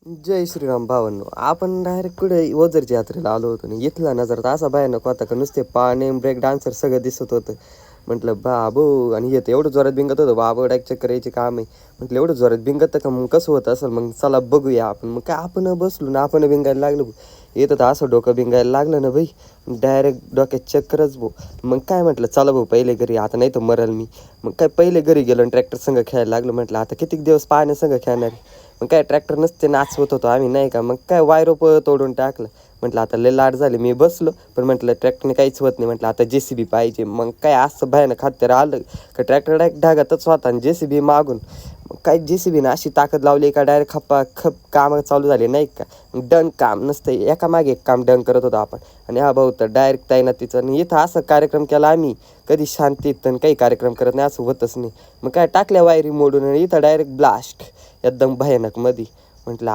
जय श्रीराम भावांनो. आपण डायरेक्ट कुठे ओझरच्या यात्रेला आलो होतो आणि इथला नजारा तर असा भयानक होता का नुसते पाणी ब्रेक डान्सर सगळं दिसत होतं. म्हटलं बाबो, आणि येतं एवढं जोरात बिंगत होतं बाबो, डायरेक्ट चक्कर यायचे काम आहे. म्हटलं एवढं जोरात बिंगत का मग कसं होतं असेल, मग चला बघूया आपण. मग काय आपण बसलो ना, आपण बिंगायला लागलो. येतं तर असं डोकं बिंगायला लागलं ना भाई, डायरेक्ट डोक्यात चक्करच भाऊ. मग काय म्हटलं चला भाऊ पहिले घरी, आता नाही तर मरल मी. मग काय पहिले घरी गेलो आणि ट्रॅक्टर संग खेळायला लागलो. म्हटलं आता कितीक दिवस पाण्या संग खेळणार. मग काय ट्रॅक्टर नसते नाचवत होतो आम्ही नाही का. मग काय वायरोप तोडून टाकलं. म्हटलं आता लय लाट झाली, मी बसलो. पण म्हटलं ट्रॅक्टरने काहीच होत नाही. म्हटलं आता JCB पाहिजे. मग काय असं भयानक हत्यार आलं का ट्रॅक्टर डायरेक्ट ढागातच होता आणि JCB मागून. मग काय JCB ना अशी ताकद लावली का डायरेक्ट खप्पा खप कामं चालू झाले नाही का. डन काम नसतं, एका मागे एक काम डन करत होतो आपण. आणि हा भाऊ तर डायरेक्ट तैनातीचं. आणि इथं असं कार्यक्रम केला आम्ही कधी शांतीत आणि काही कार्यक्रम करत नाही, असं होतच नाही. मग काय टाकल्या वायरी मोडून आणि इथं डायरेक्ट ब्लास्ट एकदम भयानक मध्ये. म्हटलं